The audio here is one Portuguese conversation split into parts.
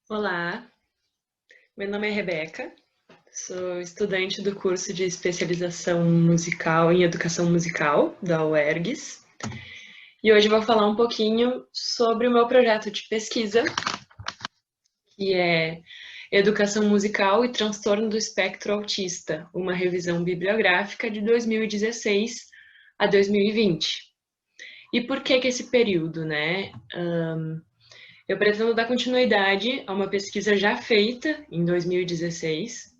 Olá, meu nome é Rebeca, sou estudante do curso de especialização musical em educação musical da UERGS e hoje vou falar um pouquinho sobre o meu projeto de pesquisa, que é Educação Musical e Transtorno do Espectro Autista, uma revisão bibliográfica de 2016 a 2020. E por que esse período, né? Eu pretendo dar continuidade a uma pesquisa já feita em 2016,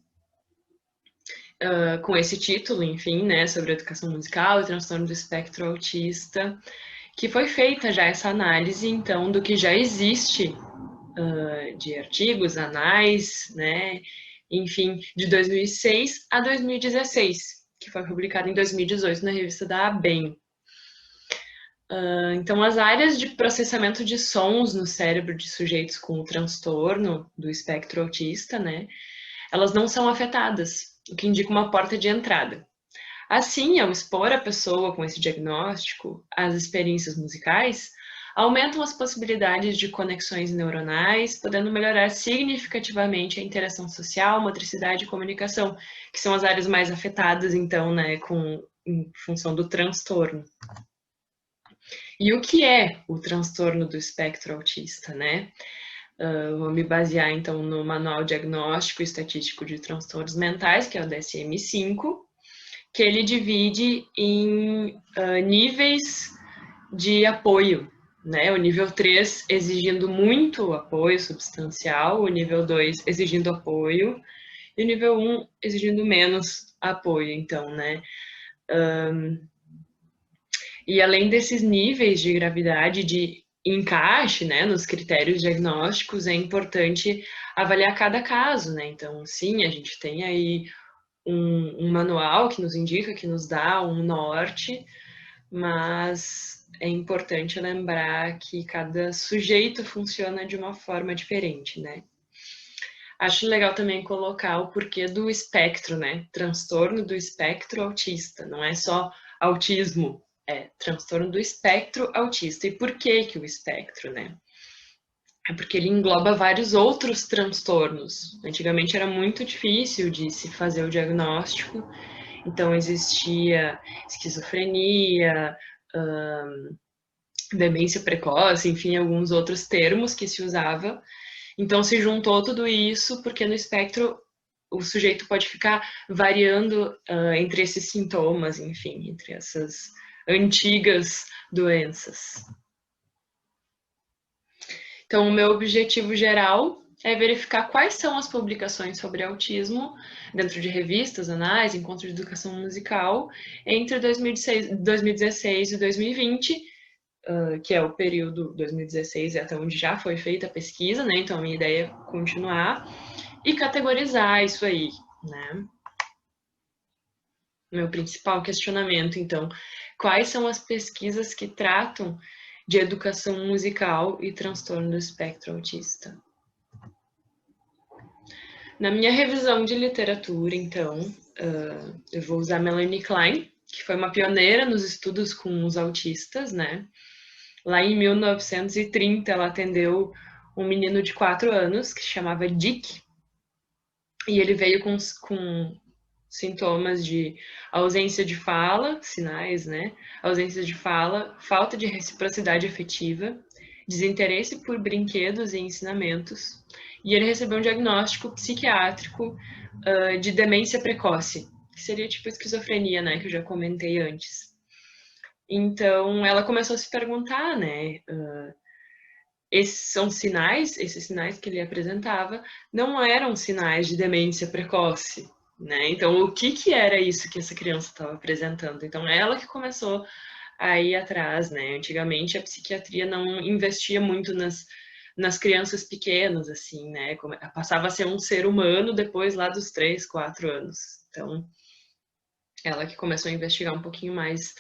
com esse título, enfim, né, sobre educação musical e transtorno do espectro autista, que foi feita já essa análise, então, do que já existe de artigos, anais, né, enfim, de 2006 a 2016, que foi publicado em 2018 na revista da ABEM. Então, as áreas de processamento de sons no cérebro de sujeitos com o transtorno do espectro autista, né, elas não são afetadas, o que indica uma porta de entrada. Assim, ao expor a pessoa com esse diagnóstico às experiências musicais, aumentam as possibilidades de conexões neuronais, podendo melhorar significativamente a interação social, motricidade e comunicação, que são as áreas mais afetadas, então, né, em função do transtorno. E o que é o transtorno do espectro autista, né? Vou me basear, então, no Manual Diagnóstico e Estatístico de Transtornos Mentais, que é o DSM-5, que ele divide em níveis de apoio, né? O nível 3 exigindo muito apoio substancial, o nível 2 exigindo apoio, e o nível 1 exigindo menos apoio, então, né? E além desses níveis de gravidade de encaixe, né, nos critérios diagnósticos, é importante avaliar cada caso, né? Então, sim, a gente tem aí um manual que nos indica, que nos dá um norte, mas é importante lembrar que cada sujeito funciona de uma forma diferente, né? Acho legal também colocar o porquê do espectro, né? Transtorno do espectro autista, não é só autismo, é transtorno do espectro autista. E por que o espectro, né? É porque ele engloba vários outros transtornos. Antigamente era muito difícil de se fazer o diagnóstico, então existia esquizofrenia, demência precoce, enfim, alguns outros termos que se usava. Então se juntou tudo isso porque no espectro o sujeito pode ficar variando entre esses sintomas, enfim, entre essas antigas doenças. Então, o meu objetivo geral é verificar quais são as publicações sobre autismo dentro de revistas, anais, encontros de educação musical entre 2016 e 2020, que é o período 2016, é até onde já foi feita a pesquisa, né? Então, a minha ideia é continuar e categorizar isso aí, né? Meu principal questionamento, então, quais são as pesquisas que tratam de educação musical e transtorno do espectro autista? Na minha revisão de literatura, então, eu vou usar Melanie Klein, que foi uma pioneira nos estudos com os autistas, né? Lá em 1930, ela atendeu um menino de 4 anos, que se chamava Dick, e ele veio com sintomas de ausência de fala, sinais, né? Ausência de fala, falta de reciprocidade afetiva, desinteresse por brinquedos e ensinamentos, e ele recebeu um diagnóstico psiquiátrico de demência precoce, que seria tipo esquizofrenia, né? Que eu já comentei antes. Então, ela começou a se perguntar, né? Esses sinais que ele apresentava, não eram sinais de demência precoce, né? Então, o que era isso que essa criança estava apresentando? Então, ela que começou a ir atrás, né? Antigamente, a psiquiatria não investia muito nas crianças pequenas, assim, né? Passava a ser um ser humano depois lá dos 3, 4 anos. Então, ela que começou a investigar um pouquinho mais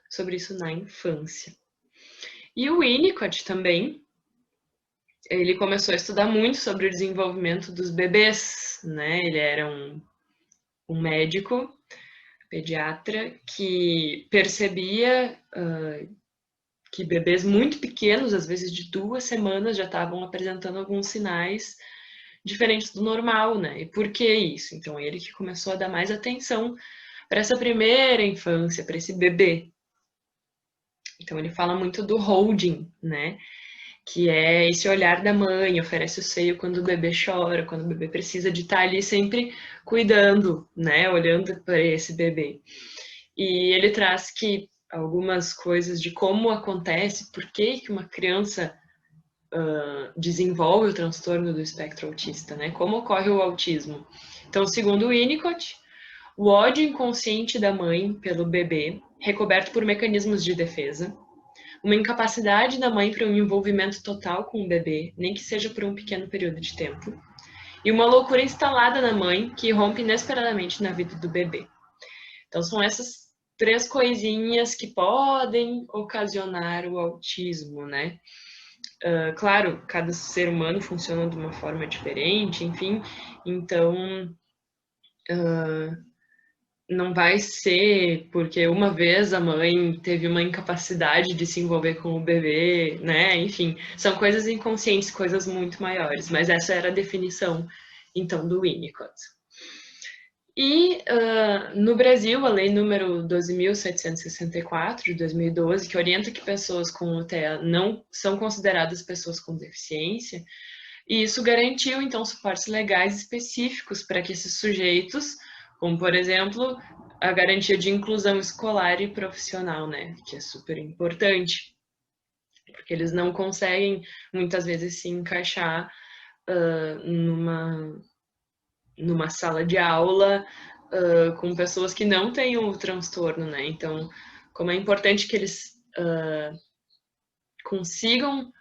sobre isso na infância. E o Winnicott também, ele começou a estudar muito sobre o desenvolvimento dos bebês, né? Ele era um médico, pediatra, que percebia que bebês muito pequenos, às vezes de 2 semanas, já estavam apresentando alguns sinais diferentes do normal, né? E por que isso? Então, ele que começou a dar mais atenção para essa primeira infância, para esse bebê. Então, ele fala muito do holding, né? Que é esse olhar da mãe, oferece o seio quando o bebê chora, quando o bebê precisa de estar ali sempre cuidando, né? Olhando para esse bebê. E ele traz que algumas coisas de como acontece, por que uma criança desenvolve o transtorno do espectro autista, né? Como ocorre o autismo. Então, segundo o Winnicott, o ódio inconsciente da mãe pelo bebê, recoberto por mecanismos de defesa, uma incapacidade da mãe para um envolvimento total com o bebê, nem que seja por um pequeno período de tempo, e uma loucura instalada na mãe que irrompe inesperadamente na vida do bebê. Então, são essas 3 coisinhas que podem ocasionar o autismo, né? Claro, cada ser humano funciona de uma forma diferente, enfim, então não vai ser porque uma vez a mãe teve uma incapacidade de se envolver com o bebê, né? Enfim, são coisas inconscientes, coisas muito maiores, mas essa era a definição, então, do Winnicott. E no Brasil, a lei número 12.764 de 2012, que orienta que pessoas com UTEA não são consideradas pessoas com deficiência, e isso garantiu, então, suportes legais específicos para que esses sujeitos, como, por exemplo, a garantia de inclusão escolar e profissional, né, que é super importante, porque eles não conseguem, muitas vezes, se encaixar numa sala de aula com pessoas que não têm o transtorno, né? Então, como é importante que eles consigam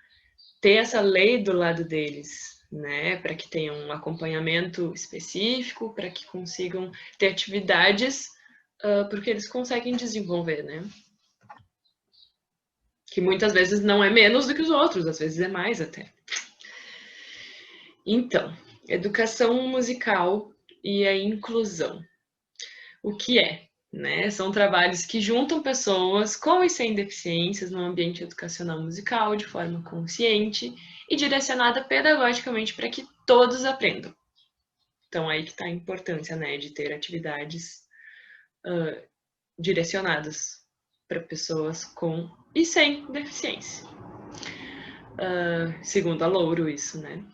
ter essa lei do lado deles, né? Para que tenham um acompanhamento específico, para que consigam ter atividades, porque eles conseguem desenvolver, né? Que muitas vezes não é menos do que os outros, às vezes é mais até. Então, educação musical e a inclusão. O que é? Né? São trabalhos que juntam pessoas com e sem deficiências no ambiente educacional musical de forma consciente e direcionada pedagogicamente para que todos aprendam. Então, aí que está a importância, né, de ter atividades direcionadas para pessoas com e sem deficiência. Segundo a Louro, isso, né?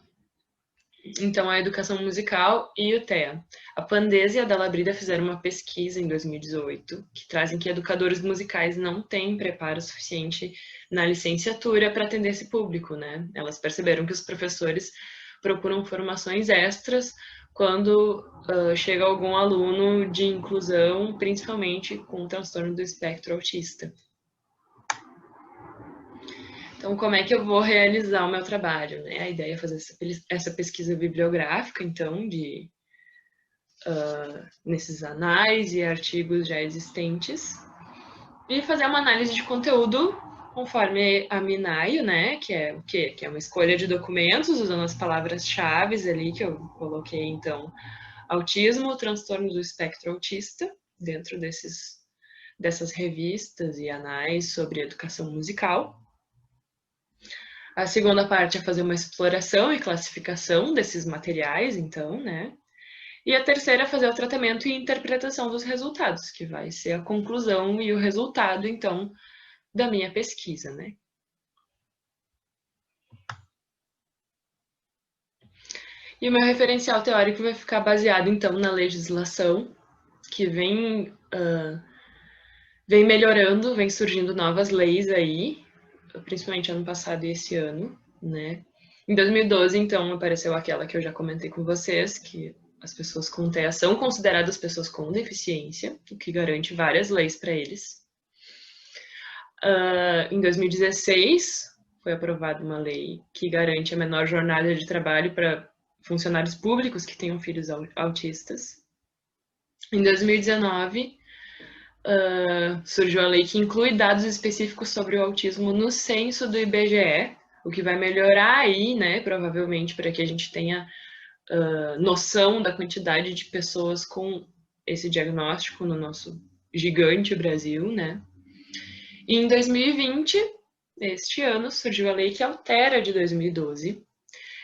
Então, a educação musical e o TEA. A Pandesa e a Dalla Brida fizeram uma pesquisa em 2018 que trazem que educadores musicais não têm preparo suficiente na licenciatura para atender esse público, né? Elas perceberam que os professores procuram formações extras quando chega algum aluno de inclusão, principalmente com transtorno do espectro autista. Então, como é que eu vou realizar o meu trabalho? Né? A ideia é fazer essa pesquisa bibliográfica, então, nesses anais e artigos já existentes, e fazer uma análise de conteúdo conforme a Minaio, né? Que é o quê? Que é uma escolha de documentos usando as palavras-chave ali que eu coloquei, então, autismo, transtorno do espectro autista, dentro dessas revistas e anais sobre educação musical. A segunda parte é fazer uma exploração e classificação desses materiais, então, né? E a terceira é fazer o tratamento e interpretação dos resultados, que vai ser a conclusão e o resultado, então, da minha pesquisa, né? E o meu referencial teórico vai ficar baseado, então, na legislação, que vem melhorando, vem surgindo novas leis aí, principalmente ano passado e esse ano, né? Em 2012, então, apareceu aquela que eu já comentei com vocês, que as pessoas com TEA são consideradas pessoas com deficiência, o que garante várias leis para eles. Em 2016, foi aprovada uma lei que garante a menor jornada de trabalho para funcionários públicos que tenham filhos autistas. Em 2019, surgiu a lei que inclui dados específicos sobre o autismo no censo do IBGE, o que vai melhorar aí, né, provavelmente, para que a gente tenha noção da quantidade de pessoas com esse diagnóstico no nosso gigante Brasil, né? E em 2020, este ano, surgiu a lei que altera a de 2012.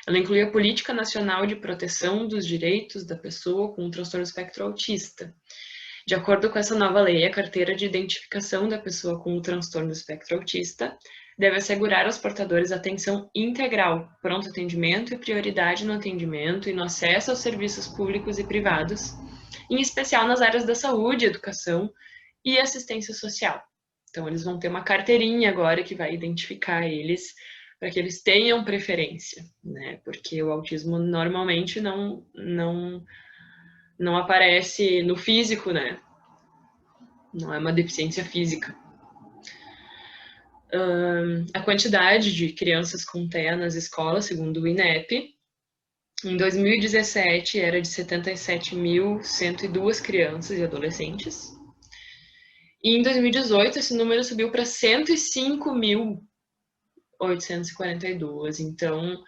Ela inclui a Política Nacional de Proteção dos Direitos da Pessoa com o Transtorno do Espectro Autista. De acordo com essa nova lei, a carteira de identificação da pessoa com o transtorno do espectro autista deve assegurar aos portadores atenção integral, pronto atendimento e prioridade no atendimento e no acesso aos serviços públicos e privados, em especial nas áreas da saúde, educação e assistência social. Então, eles vão ter uma carteirinha agora que vai identificar eles para que eles tenham preferência, né? Porque o autismo normalmente não aparece no físico, né? Não é uma deficiência física. A quantidade de crianças com TEA nas escolas, segundo o INEP, em 2017 era de 77.102 crianças e adolescentes. E em 2018 esse número subiu para 105.842. Então,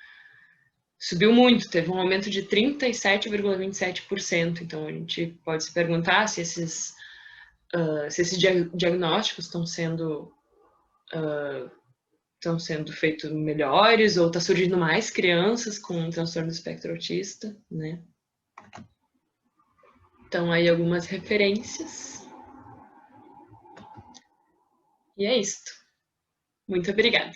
subiu muito, teve um aumento de 37,27%. Então, a gente pode se perguntar se esses diagnósticos estão sendo feitos melhores ou está surgindo mais crianças com transtorno do espectro autista, né? Então, aí algumas referências. E é isto. Muito obrigada.